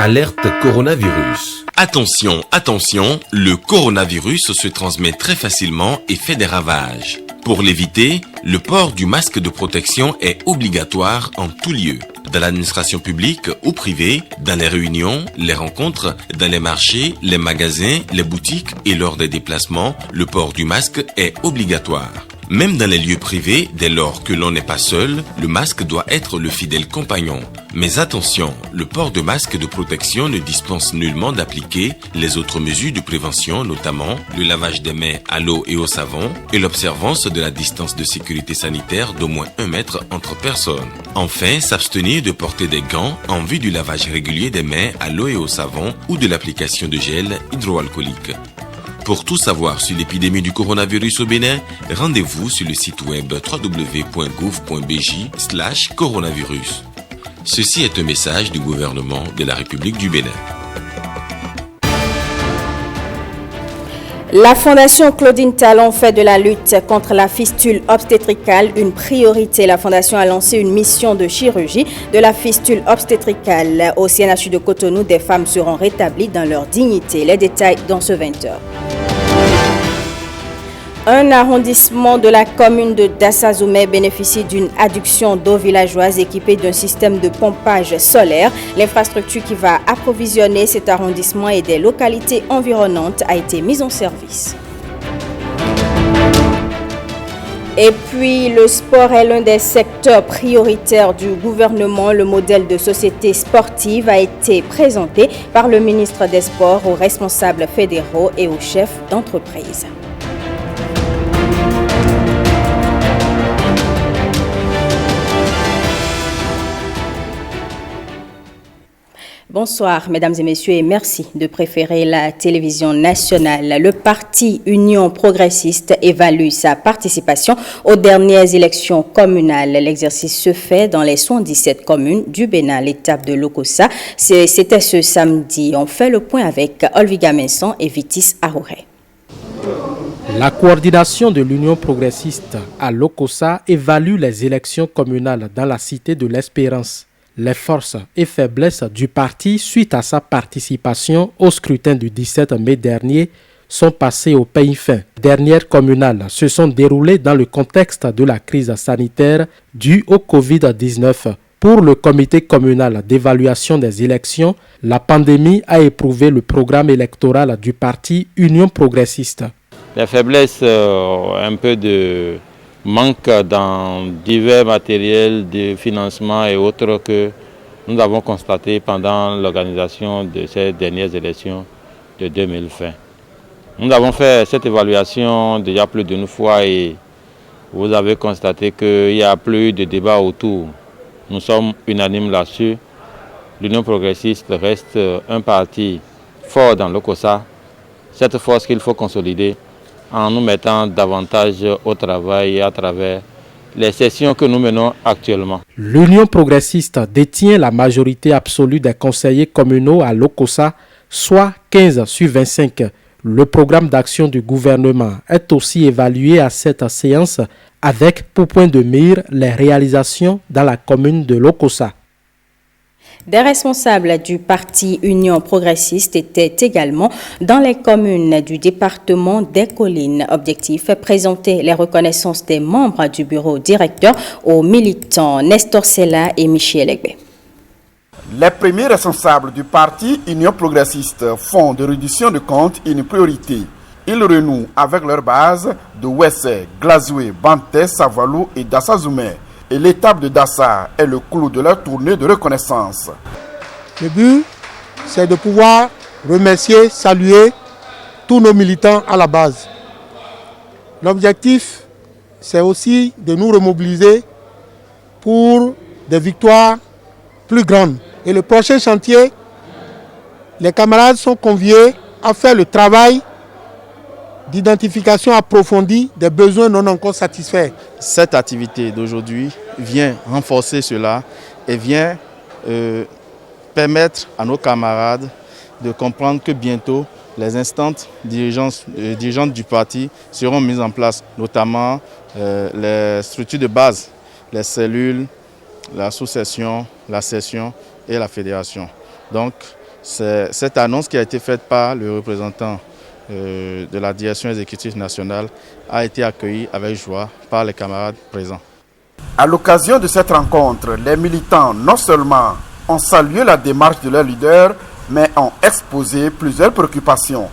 Alerte coronavirus. Attention, attention, le coronavirus se transmet très facilement et fait des ravages. Pour l'éviter, le port du masque de protection est obligatoire en tout lieu. Dans l'administration publique ou privée, dans les réunions, les rencontres, dans les marchés, les magasins, les boutiques et lors des déplacements, le port du masque est obligatoire. Même dans les lieux privés, dès lors que l'on n'est pas seul, le masque doit être le fidèle compagnon. Mais attention, le port de masque de protection ne dispense nullement d'appliquer les autres mesures de prévention, notamment le lavage des mains à l'eau et au savon et l'observance de la distance de sécurité sanitaire d'au moins 1 mètre entre personnes. Enfin, s'abstenir de porter des gants en vue du lavage régulier des mains à l'eau et au savon ou de l'application de gel hydroalcoolique. Pour tout savoir sur l'épidémie du coronavirus au Bénin, rendez-vous sur le site web www.gouv.bj/coronavirus. Ceci est un message du gouvernement de la République du Bénin. La Fondation Claudine Talon fait de la lutte contre la fistule obstétricale une priorité. La Fondation a lancé une mission de chirurgie de la fistule obstétricale. Au CNHU de Cotonou, des femmes seront rétablies dans leur dignité. Les détails dans ce 20h. Un arrondissement de la commune de Dassazoumé bénéficie d'une adduction d'eau villageoise équipée d'un système de pompage solaire. L'infrastructure qui va approvisionner cet arrondissement et des localités environnantes a été mise en service. Et puis, le sport est l'un des secteurs prioritaires du gouvernement. Le modèle de société sportive a été présenté par le ministre des Sports aux responsables fédéraux et aux chefs d'entreprise. Bonsoir, mesdames et messieurs, et merci de préférer la télévision nationale. Le parti Union progressiste évalue sa participation aux dernières élections communales. L'exercice se fait dans les 77 communes du Bénin, l'étape de Lokossa. C'était ce samedi. On fait le point avec Olviga Messon et Vitis Arouré. La coordination de l'Union progressiste à Lokossa évalue les élections communales dans la cité de l'Espérance. Les forces et faiblesses du parti suite à sa participation au scrutin du 17 mai dernier sont passées au peigne fin. Dernières communales se sont déroulées dans le contexte de la crise sanitaire due au Covid-19. Pour le comité communal d'évaluation des élections, la pandémie a éprouvé le programme électoral du parti Union progressiste. Les faiblesses, un peu de manque dans divers matériels de financement et autres que nous avons constaté pendant l'organisation de ces dernières élections de 2020. Nous avons fait cette évaluation déjà plus d'une fois et vous avez constaté qu'il n'y a plus de débat autour. Nous sommes unanimes là-dessus. L'Union progressiste reste un parti fort dans Lokossa. Cette force qu'il faut consolider en nous mettant davantage au travail à travers les sessions que nous menons actuellement. L'Union progressiste détient la majorité absolue des conseillers communaux à Lokossa, soit 15 sur 25. Le programme d'action du gouvernement est aussi évalué à cette séance avec pour point de mire les réalisations dans la commune de Lokossa. Des responsables du parti Union progressiste étaient également dans les communes du département des Collines. Objectif, présenter les reconnaissances des membres du bureau directeur aux militants Nestor Sella et Michel Egbe. Les premiers responsables du parti Union progressiste font de réduction de comptes une priorité. Ils renouent avec leur base de Wessé, Glazoué, Banté, Savalou et Dassazoumé. Et l'étape de Dassa est le clou de leur tournée de reconnaissance. Le but, c'est de pouvoir remercier, saluer tous nos militants à la base. L'objectif, c'est aussi de nous remobiliser pour des victoires plus grandes. Et le prochain chantier, les camarades sont conviés à faire le travail d'identification approfondie des besoins non encore satisfaits. Cette activité d'aujourd'hui vient renforcer cela et vient permettre à nos camarades de comprendre que bientôt les instances dirigeantes du parti seront mises en place, notamment les structures de base, les cellules, la sous-session, la session et la fédération. Donc C'est cette annonce qui a été faite par le représentant de la direction exécutive nationale a été accueillie avec joie par les camarades présents. À l'occasion de cette rencontre, les militants non seulement ont salué la démarche de leur leader, mais ont exposé plusieurs préoccupations.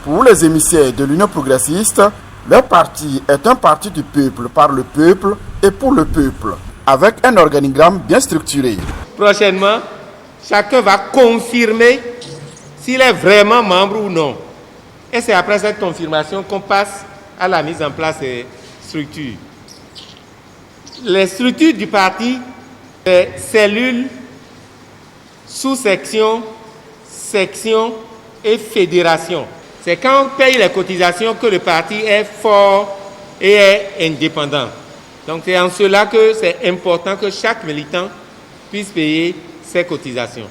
Pour les émissaires de l'Union progressiste, leur parti est un parti du peuple, par le peuple et pour le peuple, avec un organigramme bien structuré. Prochainement, chacun va confirmer s'il est vraiment membre ou non. Et c'est après cette confirmation qu'on passe à la mise en place des structures. Les structures du parti, les cellules, sous-sections, sections et fédérations. C'est quand on paye les cotisations que le parti est fort et est indépendant. Donc c'est en cela que c'est important que chaque militant puisse payer ses cotisations.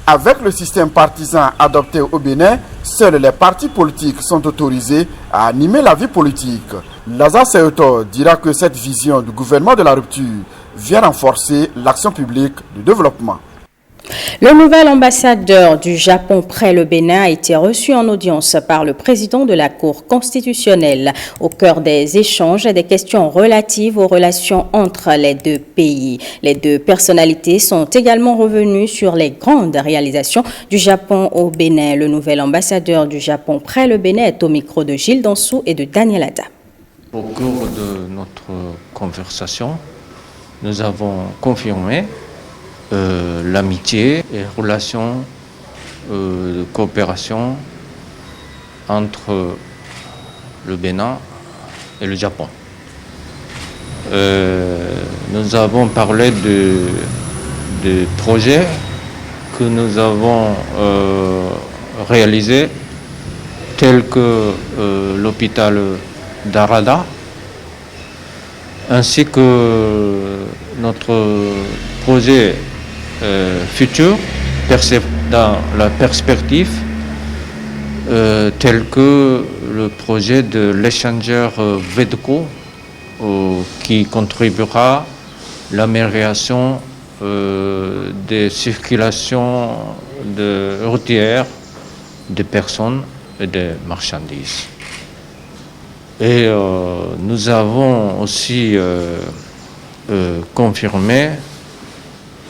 Avec le système partisan adopté au Bénin, seuls les partis politiques sont autorisés à animer la vie politique. Lazare Seyoto dira que cette vision du gouvernement de la rupture vient renforcer l'action publique de développement. Le nouvel ambassadeur du Japon près le Bénin a été reçu en audience par le président de la Cour constitutionnelle. Au cœur des échanges et des questions relatives aux relations entre les deux pays. Les deux personnalités sont également revenues sur les grandes réalisations du Japon au Bénin. Le nouvel ambassadeur du Japon près le Bénin est au micro de Gilles Dansou et de Daniel Ada. Au cours de notre conversation, nous avons confirmé l'amitié et relations de coopération entre le Bénin et le Japon. Nous avons parlé de projets que nous avons réalisés, tels que l'hôpital d'Arada, ainsi que notre projet futur dans la perspective tel que le projet de l'échangeur VEDCO qui contribuera à l'amélioration des circulations routières des personnes et des marchandises. Et nous avons aussi confirmé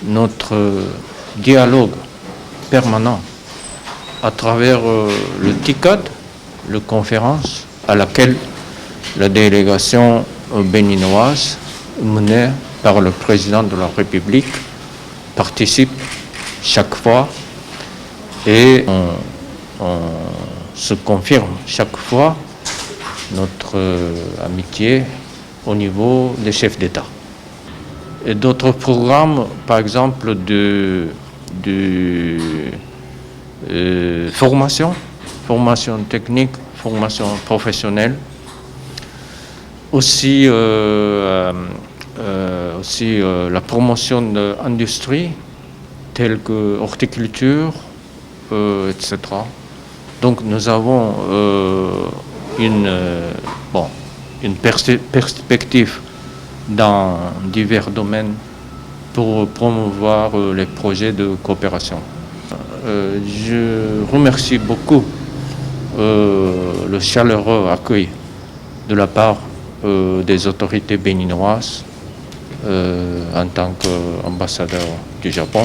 notre dialogue permanent à travers le TICAD, la conférence à laquelle la délégation béninoise menée par le président de la République participe chaque fois et on se confirme chaque fois notre amitié au niveau des chefs d'État. Et d'autres programmes, par exemple de formation technique, formation professionnelle, aussi la promotion de l'industrie telle que horticulture, etc. Donc nous avons une perspective dans divers domaines pour promouvoir les projets de coopération. Je remercie beaucoup le chaleureux accueil de la part des autorités béninoises en tant qu'ambassadeur du Japon.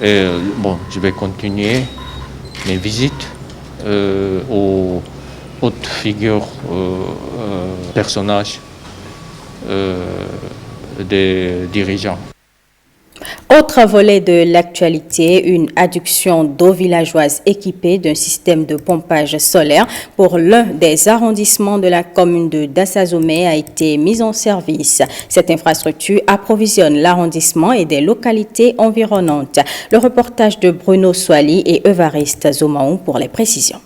Je vais continuer mes visites aux hautes figures, personnages des dirigeants. Autre volet de l'actualité, une adduction d'eau villageoise équipée d'un système de pompage solaire pour l'un des arrondissements de la commune de Dassazomé a été mise en service. Cette infrastructure approvisionne l'arrondissement et des localités environnantes. Le reportage de Bruno Soali et Evariste Zomaou pour les précisions.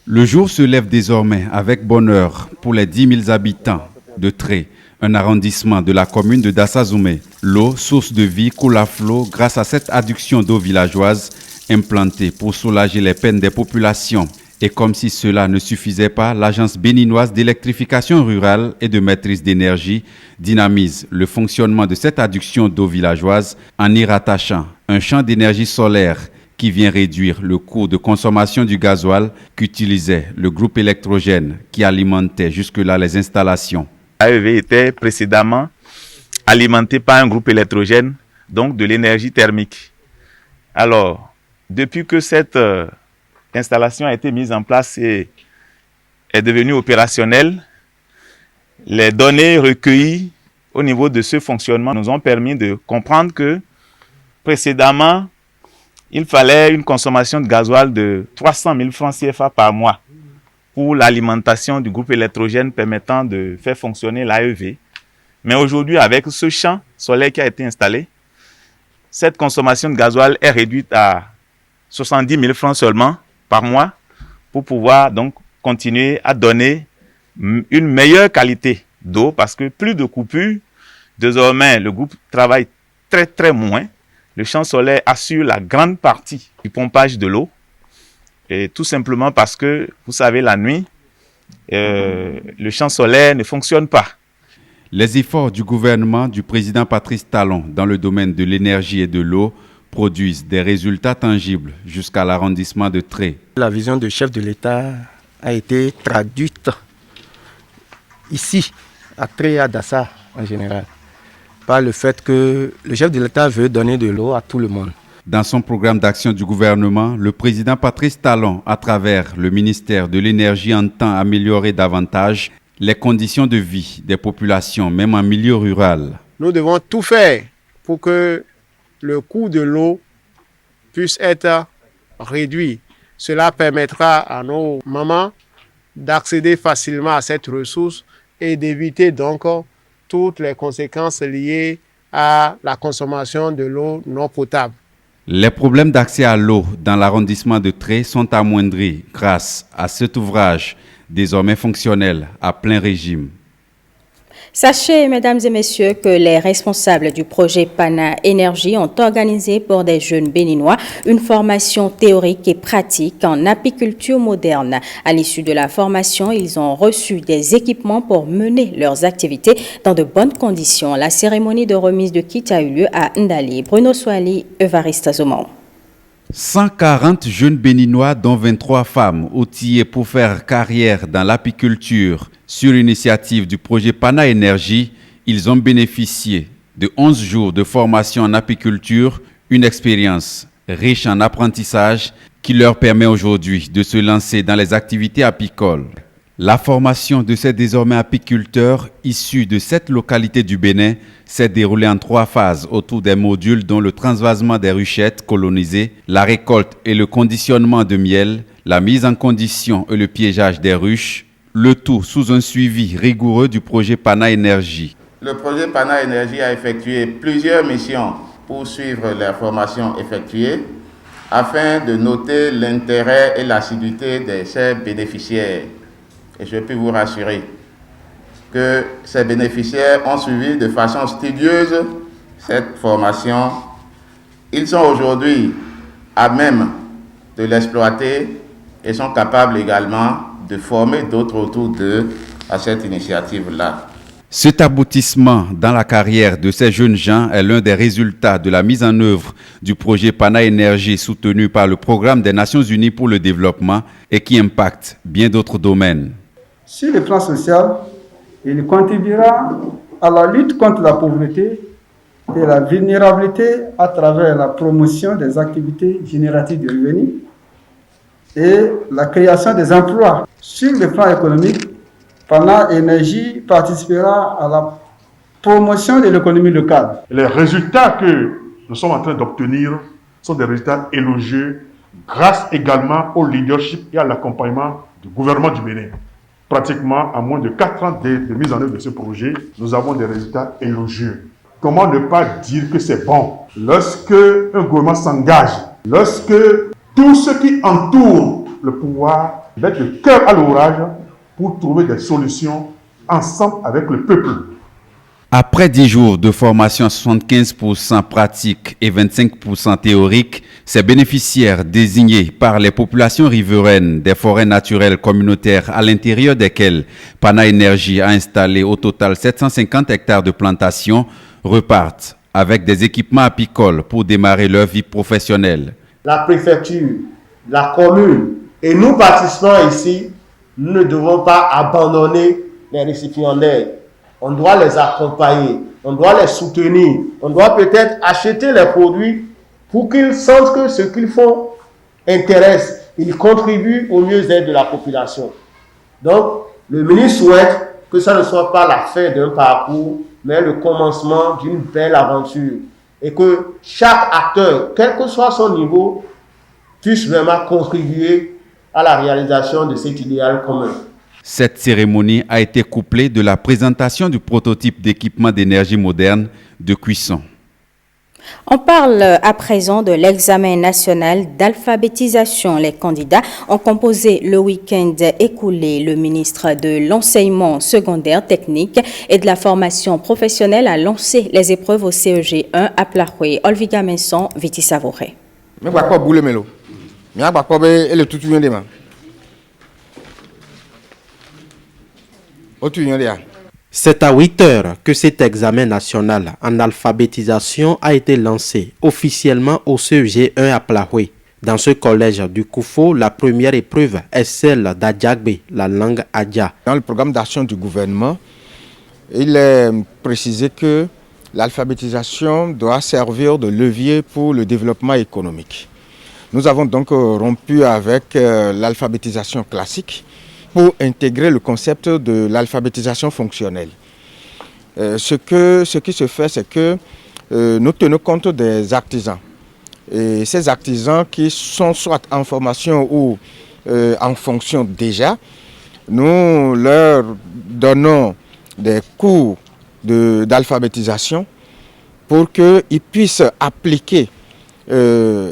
Le jour se lève désormais avec bonheur pour les 10 000 habitants de Tré, un arrondissement de la commune de Dassazomé. L'eau, source de vie, coule à flot grâce à cette adduction d'eau villageoise implantée pour soulager les peines des populations. Et comme si cela ne suffisait pas, l'Agence béninoise d'électrification rurale et de maîtrise d'énergie dynamise le fonctionnement de cette adduction d'eau villageoise en y rattachant un champ d'énergie solaire qui vient réduire le coût de consommation du gasoil qu'utilisait le groupe électrogène qui alimentait jusque-là les installations. AEV était précédemment alimenté par un groupe électrogène, donc de l'énergie thermique. Alors, depuis que cette installation a été mise en place et est devenue opérationnelle, les données recueillies au niveau de ce fonctionnement nous ont permis de comprendre que précédemment, il fallait une consommation de gasoil de 300 000 francs CFA par mois pour l'alimentation du groupe électrogène permettant de faire fonctionner l'AEV. Mais aujourd'hui, avec ce champ solaire qui a été installé, cette consommation de gasoil est réduite à 70 000 francs seulement par mois pour pouvoir donc continuer à donner une meilleure qualité d'eau parce que plus de coupures. Désormais, le groupe travaille très moins. Le champ solaire assure la grande partie du pompage de l'eau. Et tout simplement parce que, vous savez, la nuit, le champ solaire ne fonctionne pas. Les efforts du gouvernement du président Patrice Talon dans le domaine de l'énergie et de l'eau produisent des résultats tangibles jusqu'à l'arrondissement de Tré. La vision du chef de l'État a été traduite ici, à Tré et à Dassa en général, par le fait que le chef de l'État veut donner de l'eau à tout le monde. Dans son programme d'action du gouvernement, le président Patrice Talon, à travers le ministère de l'Énergie, entend améliorer davantage les conditions de vie des populations, même en milieu rural. Nous devons tout faire pour que le coût de l'eau puisse être réduit. Cela permettra à nos mamans d'accéder facilement à cette ressource et d'éviter donc toutes les conséquences liées à la consommation de l'eau non potable. Les problèmes d'accès à l'eau dans l'arrondissement de Tré sont amoindris grâce à cet ouvrage désormais fonctionnel à plein régime. Sachez, mesdames et messieurs, que les responsables du projet Pana Énergie ont organisé pour des jeunes béninois une formation théorique et pratique en apiculture moderne. À l'issue de la formation, ils ont reçu des équipements pour mener leurs activités dans de bonnes conditions. La cérémonie de remise de kit a eu lieu à Ndali. Bruno Soali, Evariste Azomon. 140 jeunes béninois, dont 23 femmes, outillés pour faire carrière dans l'apiculture. Sur l'initiative du projet Pana Énergie, ils ont bénéficié de 11 jours de formation en apiculture, une expérience riche en apprentissage qui leur permet aujourd'hui de se lancer dans les activités apicoles. La formation de ces désormais apiculteurs issus de 7 localités du Bénin s'est déroulée en 3 phases autour des modules dont le transvasement des ruchettes colonisées, la récolte et le conditionnement de miel, la mise en condition et le piégeage des ruches, le tout sous un suivi rigoureux du projet Pana Énergie. Le projet Pana Énergie a effectué plusieurs missions pour suivre les formations effectuées afin de noter l'intérêt et l'assiduité de ces bénéficiaires. Et je peux vous rassurer que ces bénéficiaires ont suivi de façon studieuse cette formation. Ils sont aujourd'hui à même de l'exploiter et sont capables également de former d'autres autour d'eux à cette initiative-là. Cet aboutissement dans la carrière de ces jeunes gens est l'un des résultats de la mise en œuvre du projet Pana Énergie soutenu par le Programme des Nations Unies pour le développement et qui impacte bien d'autres domaines. Sur le plan social, il contribuera à la lutte contre la pauvreté et la vulnérabilité à travers la promotion des activités génératives de revenus et la création des emplois. Sur le plan économique, Pana Énergie participera à la promotion de l'économie locale. Les résultats que nous sommes en train d'obtenir sont des résultats élogieux grâce également au leadership et à l'accompagnement du gouvernement du Bénin. Pratiquement à moins de 4 ans de mise en œuvre de ce projet, nous avons des résultats élogieux. Comment ne pas dire que c'est bon lorsque un gouvernement s'engage, lorsque tous ceux qui entourent le pouvoir mettent le cœur à l'ouvrage pour trouver des solutions ensemble avec le peuple. Après 10 jours de formation à 75% pratique et 25% théorique, ces bénéficiaires désignés par les populations riveraines des forêts naturelles communautaires à l'intérieur desquelles Pana Énergie a installé au total 750 hectares de plantations repartent avec des équipements apicoles pour démarrer leur vie professionnelle. La préfecture, la commune et nous participants ici, nous ne devons pas abandonner les récipiendaires. On doit les accompagner, on doit les soutenir, on doit peut-être acheter les produits pour qu'ils sentent que ce qu'ils font intéresse, ils contribuent au mieux-être de la population. Donc, le ministre souhaite que ça ne soit pas la fin d'un parcours, mais le commencement d'une belle aventure. Et que chaque acteur, quel que soit son niveau, puisse vraiment contribuer à la réalisation de cet idéal commun. Cette cérémonie a été couplée de la présentation du prototype d'équipement d'énergie moderne de cuisson. On parle à présent de l'examen national d'alphabétisation. Les candidats ont composé le week-end écoulé. Le ministre de l'enseignement secondaire technique et de la formation professionnelle a lancé les épreuves au CEG 1 à Plahoué. Olviga Menson, Viti Savouré. C'est à 8 heures que cet examen national en alphabétisation a été lancé officiellement au CEG 1 à Plahoué. Dans ce collège du Koufo, la première épreuve est celle d'Adjagbe, la langue Adja. Dans le programme d'action du gouvernement, il est précisé que l'alphabétisation doit servir de levier pour le développement économique. Nous avons donc rompu avec l'alphabétisation classique pour intégrer le concept de l'alphabétisation fonctionnelle. Ce qui se fait, c'est que nous tenons compte des artisans. Et ces artisans qui sont soit en formation ou en fonction déjà, nous leur donnons des cours d'alphabétisation pour qu'ils puissent appliquer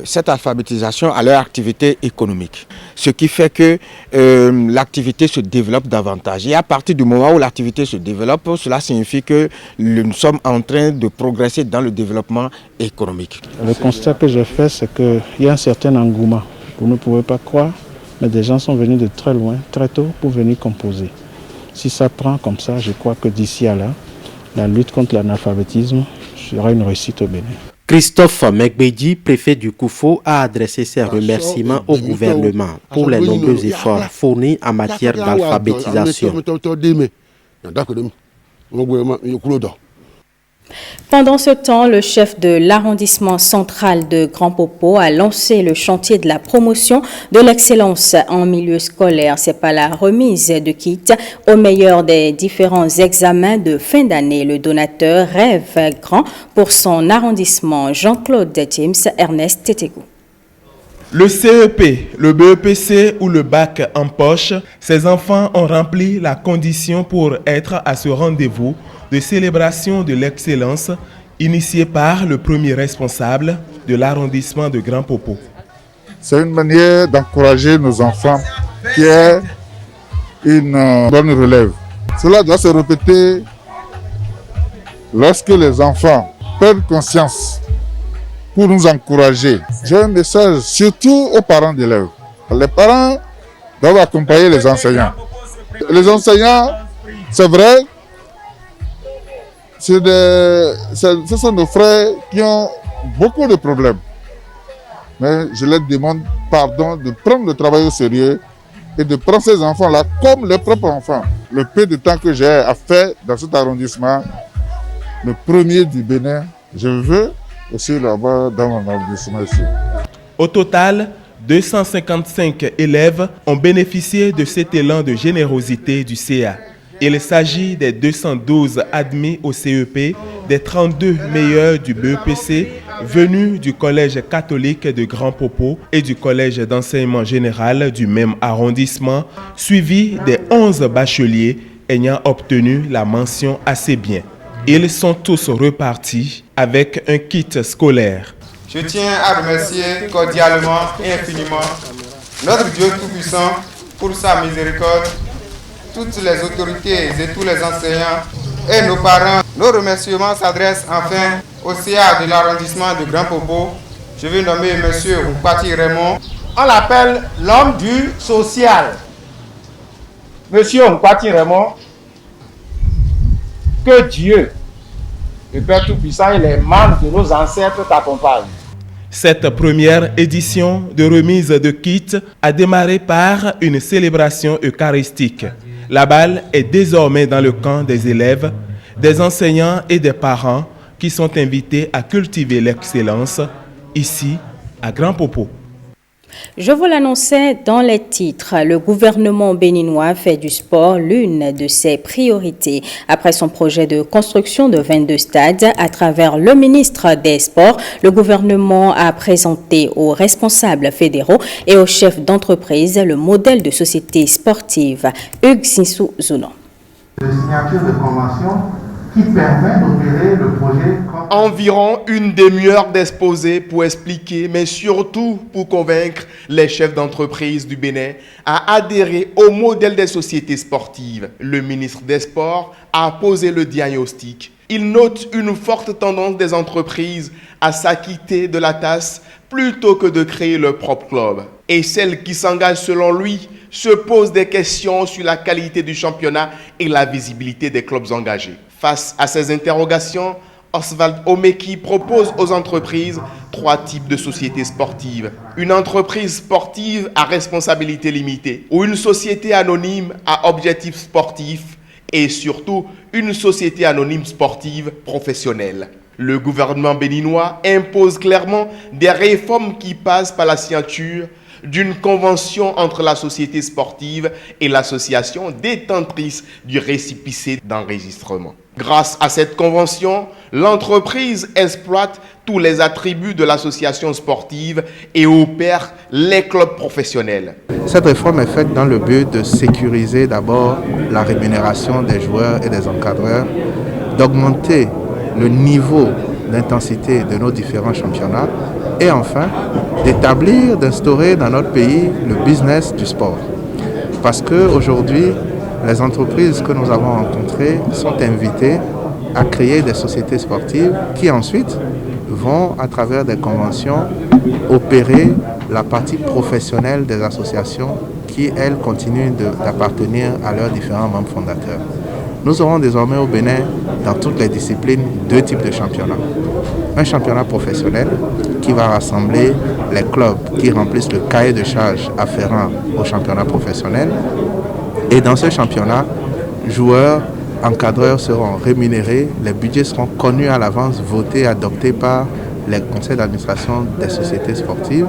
cette alphabétisation à leur activité économique. Ce qui fait que l'activité se développe davantage. Et à partir du moment où l'activité se développe, cela signifie que nous sommes en train de progresser dans le développement économique. Le constat que j'ai fait, c'est qu'il y a un certain engouement. Vous ne pouvez pas croire, mais des gens sont venus de très loin, très tôt, pour venir composer. Si ça prend comme ça, je crois que d'ici à là, la lutte contre l'analphabétisme sera une réussite au Bénin. Christophe Megbedi, préfet du Koufo, a adressé ses remerciements au gouvernement pour les nombreux efforts fournis en matière d'alphabétisation. Pendant ce temps, le chef de l'arrondissement central de Grand Popo a lancé le chantier de la promotion de l'excellence en milieu scolaire. C'est pas la remise de kits au meilleur des différents examens de fin d'année. Le donateur rêve grand pour son arrondissement. Jean-Claude Tims, Ernest Tétégou. Le CEP, le BEPC ou le bac en poche, ces enfants ont rempli la condition pour être à ce rendez-vous de célébration de l'excellence initié par le premier responsable de l'arrondissement de Grand Popo. C'est une manière d'encourager nos enfants qui aient une bonne relève. Cela doit se répéter lorsque les enfants prennent conscience pour nous encourager. J'ai un message surtout aux parents d'élèves. Les parents doivent accompagner les enseignants. Les enseignants, c'est vrai, ce sont nos frères qui ont beaucoup de problèmes. Mais je leur demande pardon de prendre le travail au sérieux et de prendre ces enfants-là comme leurs propres enfants. Le peu de temps que j'ai à faire dans cet arrondissement, le premier du Bénin, je veux aussi là-bas dans mon arrondissement ici. Au total, 255 élèves ont bénéficié de cet élan de générosité du CA. Il s'agit des 212 admis au CEP, des 32 meilleurs du BEPC, venus du collège catholique de Grand Popo et du collège d'enseignement général du même arrondissement, suivis des 11 bacheliers ayant obtenu la mention assez bien. Ils sont tous repartis avec un kit scolaire. Je tiens à remercier cordialement et infiniment notre Dieu Tout-Puissant pour sa miséricorde, toutes les autorités et tous les enseignants et nos parents. Nos remerciements s'adressent enfin au CA de l'arrondissement de Grand Popo. Je vais nommer M. Oupati Raymond. On l'appelle l'homme du social. M. Oupati Raymond, que Dieu le Père Tout-Puissant et les membres de nos ancêtres t'accompagnent. Cette première édition de remise de kits a démarré par une célébration eucharistique. La balle est désormais dans le camp des élèves, des enseignants et des parents qui sont invités à cultiver l'excellence ici à Grand Popo. Je vous l'annonçais dans les titres, le gouvernement béninois fait du sport l'une de ses priorités. Après son projet de construction de 22 stades à travers le ministre des Sports, le gouvernement a présenté aux responsables fédéraux et aux chefs d'entreprise le modèle de société sportive. Hugues Sinsou Zounon. La signature de convention qui permet d'opérer le projet. Environ une demi-heure d'exposé pour expliquer, mais surtout pour convaincre les chefs d'entreprise du Bénin à adhérer au modèle des sociétés sportives. Le ministre des Sports a posé le diagnostic. Il note une forte tendance des entreprises à s'acquitter de la taxe plutôt que de créer leur propre club. Et celles qui s'engagent selon lui se posent des questions sur la qualité du championnat et la visibilité des clubs engagés. Face à ces interrogations, Oswald Omeki propose aux entreprises 3 types de sociétés sportives. Une entreprise sportive à responsabilité limitée ou une société anonyme à objectif sportif et surtout une société anonyme sportive professionnelle. Le gouvernement béninois impose clairement des réformes qui passent par la signature d'une convention entre la société sportive et l'association détentrice du récépissé d'enregistrement. Grâce à cette convention, l'entreprise exploite tous les attributs de l'association sportive et opère les clubs professionnels. Cette réforme est faite dans le but de sécuriser d'abord la rémunération des joueurs et des encadreurs, d'augmenter le niveau d'intensité de nos différents championnats et enfin d'établir, d'instaurer dans notre pays le business du sport. Parce qu'aujourd'hui, les entreprises que nous avons rencontrées sont invitées à créer des sociétés sportives qui ensuite vont, à travers des conventions, opérer la partie professionnelle des associations qui, elles, continuent d'appartenir à leurs différents membres fondateurs. Nous aurons désormais au Bénin, dans toutes les disciplines, 2 types de championnats. Un championnat professionnel qui va rassembler les clubs qui remplissent le cahier de charges afférent au championnat professionnel. Et dans ce championnat, joueurs, encadreurs seront rémunérés, les budgets seront connus à l'avance, votés, adoptés par les conseils d'administration des sociétés sportives.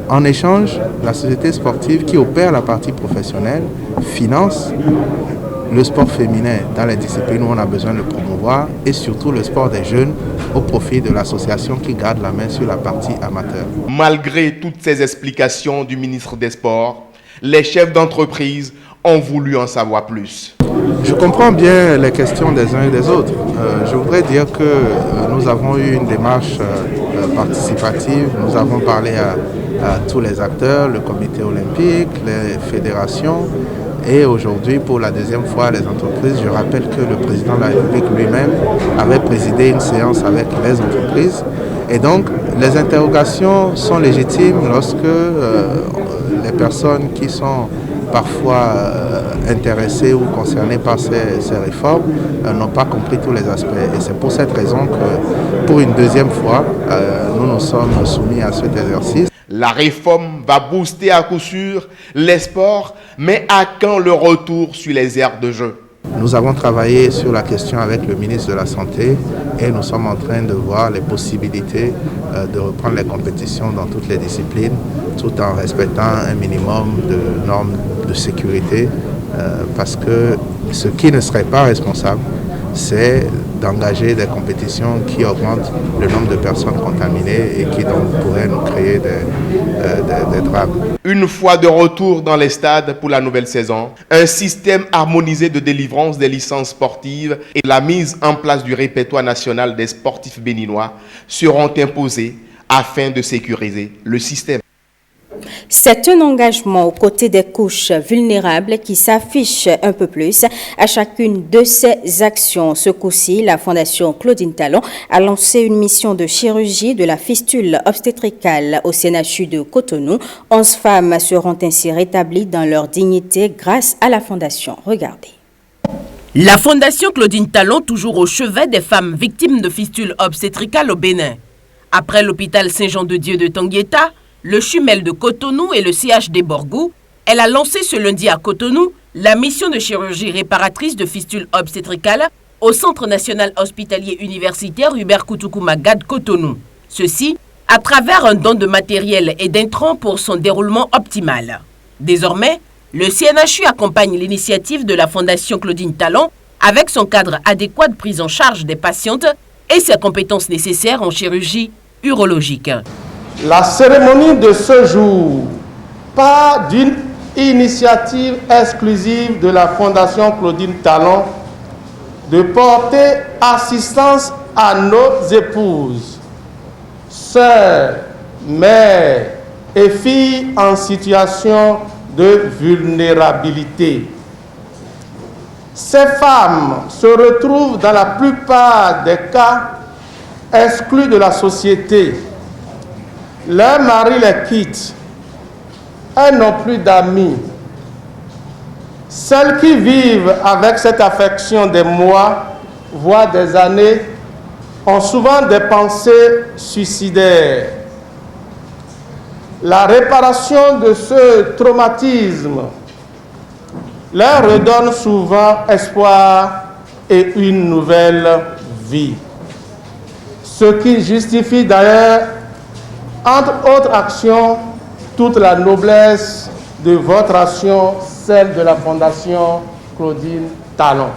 En échange, la société sportive qui opère la partie professionnelle finance le sport féminin dans les disciplines où on a besoin de le promouvoir et surtout le sport des jeunes au profit de l'association qui garde la main sur la partie amateur. Malgré toutes ces explications du ministre des Sports, les chefs d'entreprise ont voulu en savoir plus. Je comprends bien les questions des uns et des autres. Je voudrais dire que nous avons eu une démarche participative. Nous avons parlé à tous les acteurs, le comité olympique, les fédérations. Et aujourd'hui, pour la 2e fois, les entreprises, je rappelle que le président de la République lui-même avait présidé une séance avec les entreprises. Et donc, les interrogations sont légitimes lorsque les personnes qui sont parfois intéressés ou concernés par ces réformes n'ont pas compris tous les aspects. Et c'est pour cette raison que, pour une 2e fois, nous nous sommes soumis à cet exercice. La réforme va booster à coup sûr les sports, mais à quand le retour sur les aires de jeu? Nous avons travaillé sur la question avec le ministre de la Santé et nous sommes en train de voir les possibilités de reprendre les compétitions dans toutes les disciplines, tout en respectant un minimum de normes de sécurité, parce que ce qui ne serait pas responsable, c'est d'engager des compétitions qui augmentent le nombre de personnes contaminées et qui donc pourraient nous créer des drames. Une fois de retour dans les stades pour la nouvelle saison, un système harmonisé de délivrance des licences sportives et la mise en place du répertoire national des sportifs béninois seront imposés afin de sécuriser le système. C'est un engagement aux côtés des couches vulnérables qui s'affiche un peu plus à chacune de ces actions. Ce coup-ci, la Fondation Claudine Talon a lancé une mission de chirurgie de la fistule obstétricale au CNHU de Cotonou. 11 femmes seront ainsi rétablies dans leur dignité grâce à la Fondation. Regardez. La Fondation Claudine Talon, toujours au chevet des femmes victimes de fistules obstétricales au Bénin. Après l'hôpital Saint-Jean-de-Dieu de Tanguieta, le Chumel de Cotonou et le CHD Borgou, elle a lancé ce lundi à Cotonou la mission de chirurgie réparatrice de fistules obstétricales au Centre national hospitalier universitaire Hubert Koutoukou-Magad Cotonou. Ceci à travers un don de matériel et d'intrants pour son déroulement optimal. Désormais, le CNHU accompagne l'initiative de la Fondation Claudine Talon avec son cadre adéquat de prise en charge des patientes et ses compétences nécessaires en chirurgie urologique. La cérémonie de ce jour part d'une initiative exclusive de la Fondation Claudine Talon de porter assistance à nos épouses, sœurs, mères et filles en situation de vulnérabilité. Ces femmes se retrouvent dans la plupart des cas exclues de la société. Leur mari les quitte. Elles n'ont plus d'amis. Celles qui vivent avec cette affection des mois, voire des années, ont souvent des pensées suicidaires. La réparation de ce traumatisme leur redonne souvent espoir et une nouvelle vie. Ce qui justifie d'ailleurs, entre autres actions, toute la noblesse de votre action, celle de la Fondation Claudine Talon.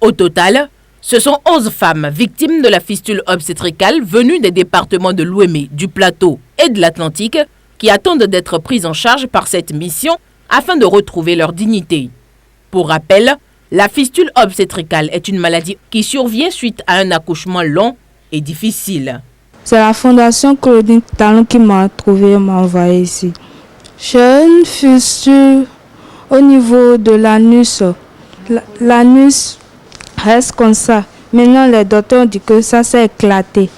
Au total, ce sont 11 femmes victimes de la fistule obstétricale venues des départements de l'Ouémé, du Plateau et de l'Atlantique qui attendent d'être prises en charge par cette mission afin de retrouver leur dignité. Pour rappel, la fistule obstétricale est une maladie qui survient suite à un accouchement long et difficile. C'est la Fondation Claudine Talon qui m'a trouvé et m'a envoyé ici. J'ai une fistule au niveau de l'anus. L'anus reste comme ça. Maintenant, les docteurs ont dit que ça s'est éclaté.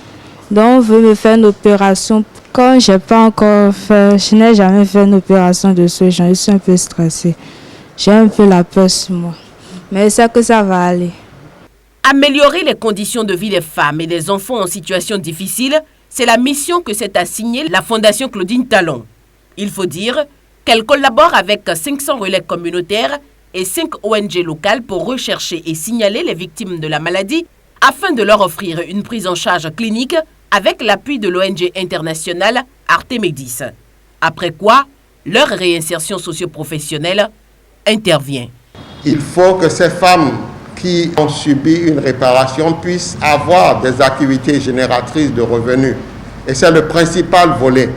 Donc, on veut me faire une opération. Quand je n'ai jamais fait une opération de ce genre, je suis un peu stressée. J'ai un peu la peur sur moi. Mais c'est que ça va aller. Améliorer les conditions de vie des femmes et des enfants en situation difficile, c'est la mission que s'est assignée la Fondation Claudine Talon. Il faut dire qu'elle collabore avec 500 relais communautaires et 5 ONG locales pour rechercher et signaler les victimes de la maladie afin de leur offrir une prise en charge clinique avec l'appui de l'ONG internationale Artemedis. Après quoi, leur réinsertion socio-professionnelle intervient. Il faut que ces femmes qui ont subi une réparation puissent avoir des activités génératrices de revenus. Et c'est le principal volet.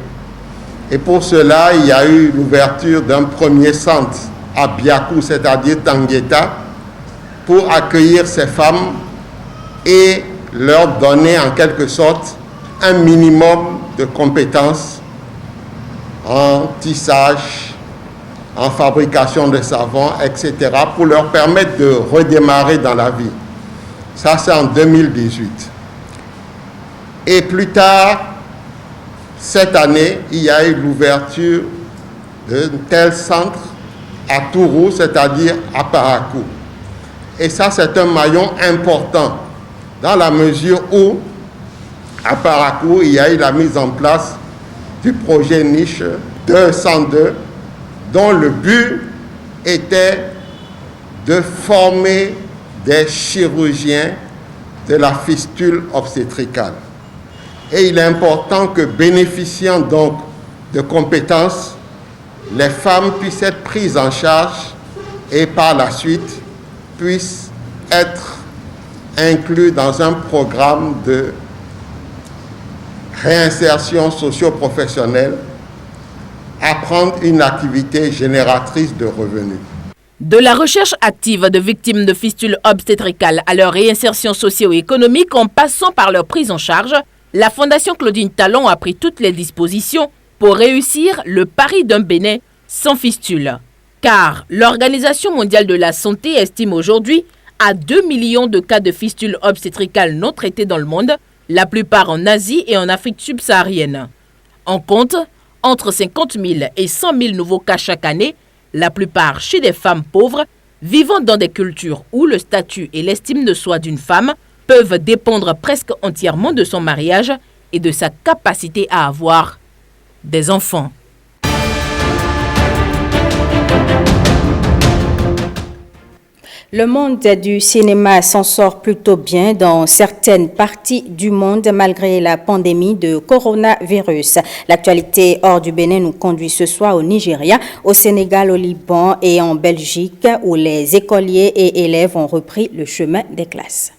Et pour cela, il y a eu l'ouverture d'un premier centre à Biakou, c'est-à-dire Tanguieta, pour accueillir ces femmes et leur donner en quelque sorte un minimum de compétences en tissage, en fabrication de savon, etc., pour leur permettre de redémarrer dans la vie. Ça, c'est en 2018. Et plus tard, cette année, il y a eu l'ouverture d'un tel centre à Tourou, c'est-à-dire à Parakou. Et ça, c'est un maillon important, dans la mesure où, à Parakou, il y a eu la mise en place du projet Niche 202, dont le but était de former des chirurgiens de la fistule obstétricale. Et il est important que, bénéficiant donc de compétences, les femmes puissent être prises en charge et par la suite puissent être incluses dans un programme de réinsertion socio-professionnelle, apprendre une activité génératrice de revenus. De la recherche active de victimes de fistules obstétricales à leur réinsertion socio-économique en passant par leur prise en charge, la Fondation Claudine Talon a pris toutes les dispositions pour réussir le pari d'un Bénin sans fistule. Car l'Organisation mondiale de la santé estime aujourd'hui à 2 millions de cas de fistules obstétricales non traités dans le monde, la plupart en Asie et en Afrique subsaharienne. On compte entre 50 000 et 100 000 nouveaux cas chaque année, la plupart chez des femmes pauvres vivant dans des cultures où le statut et l'estime de soi d'une femme peuvent dépendre presque entièrement de son mariage et de sa capacité à avoir des enfants. Le monde du cinéma s'en sort plutôt bien dans certaines parties du monde malgré la pandémie de coronavirus. L'actualité hors du Bénin nous conduit ce soir au Nigeria, au Sénégal, au Liban et en Belgique où les écoliers et élèves ont repris le chemin des classes.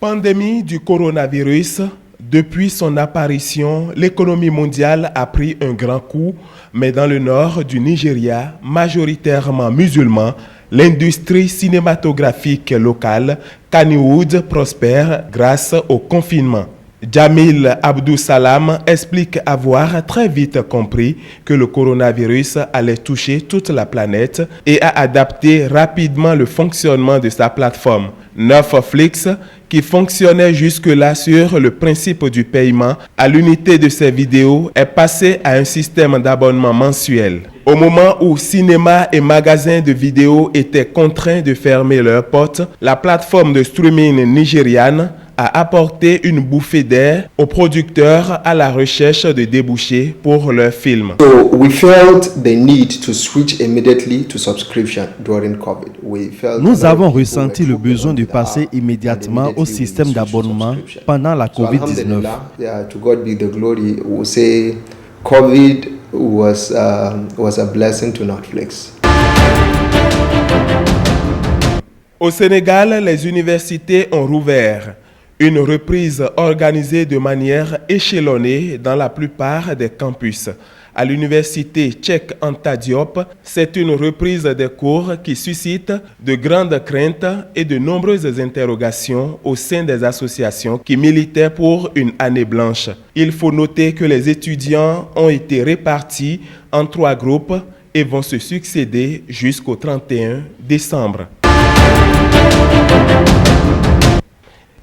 Pandémie du coronavirus. Depuis son apparition, l'économie mondiale a pris un grand coup, mais dans le nord du Nigeria, majoritairement musulman, l'industrie cinématographique locale, Kannywood, prospère grâce au confinement. Jamil Abdou Salam explique avoir très vite compris que le coronavirus allait toucher toute la planète et a adapté rapidement le fonctionnement de sa plateforme. Netflix, qui fonctionnait jusque-là sur le principe du paiement à l'unité de ses vidéos, est passé à un système d'abonnement mensuel. Au moment où cinéma et magasins de vidéos étaient contraints de fermer leurs portes, la plateforme de streaming nigériane a apporté une bouffée d'air aux producteurs à la recherche de débouchés pour leurs films. So we felt the need to switch immediately to subscription during COVID. Nous avons ressenti le besoin de passer immédiatement au système d'abonnement pendant la COVID-19. To God be the glory. We say COVID was a blessing to Netflix. Au Sénégal, les universités ont rouvert. Une reprise organisée de manière échelonnée dans la plupart des campus. À l'université Cheikh Anta Diop, c'est une reprise des cours qui suscite de grandes craintes et de nombreuses interrogations au sein des associations qui militaient pour une année blanche. Il faut noter que les étudiants ont été répartis en 3 groupes et vont se succéder jusqu'au 31 décembre.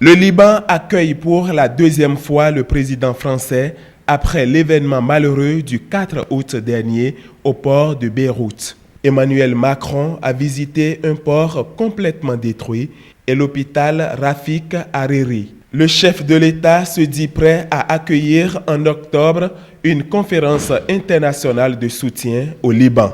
Le Liban accueille pour la 2e fois le président français après l'événement malheureux du 4 août dernier au port de Beyrouth. Emmanuel Macron a visité un port complètement détruit et l'hôpital Rafik Hariri. Le chef de l'État se dit prêt à accueillir en octobre une conférence internationale de soutien au Liban.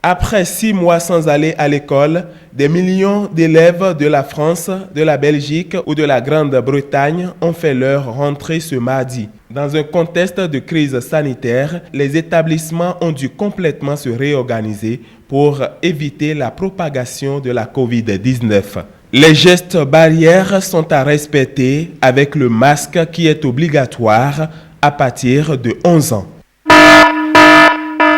Après 6 mois sans aller à l'école, des millions d'élèves de la France, de la Belgique ou de la Grande-Bretagne ont fait leur rentrée ce mardi. Dans un contexte de crise sanitaire, les établissements ont dû complètement se réorganiser pour éviter la propagation de la COVID-19. Les gestes barrières sont à respecter avec le masque qui est obligatoire à partir de 11 ans.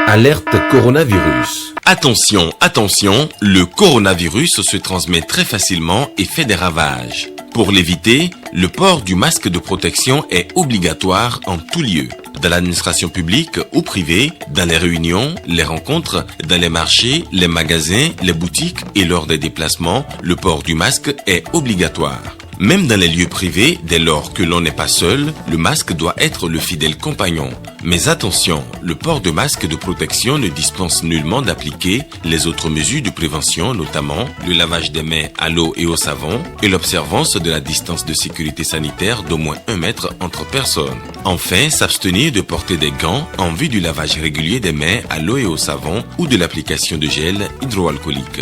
Alerte coronavirus. Attention, attention, le coronavirus se transmet très facilement et fait des ravages. Pour l'éviter, le port du masque de protection est obligatoire en tout lieu. Dans l'administration publique ou privée, dans les réunions, les rencontres, dans les marchés, les magasins, les boutiques et lors des déplacements, le port du masque est obligatoire. Même dans les lieux privés, dès lors que l'on n'est pas seul, le masque doit être le fidèle compagnon. Mais attention, le port de masque de protection ne dispense nullement d'appliquer les autres mesures de prévention, notamment le lavage des mains à l'eau et au savon et l'observance de la distance de sécurité sanitaire d'au moins 1 mètre entre personnes. Enfin, s'abstenir de porter des gants en vue du lavage régulier des mains à l'eau et au savon ou de l'application de gel hydroalcoolique.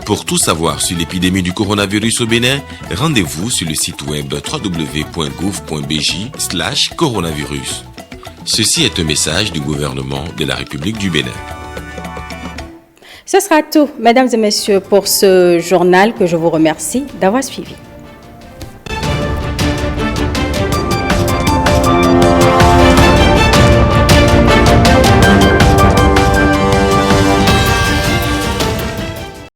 Pour tout savoir sur l'épidémie du coronavirus au Bénin, rendez-vous sur le site web www.gouv.bj/coronavirus. Ceci est un message du gouvernement de la République du Bénin. Ce sera tout, mesdames et messieurs, pour ce journal que je vous remercie d'avoir suivi.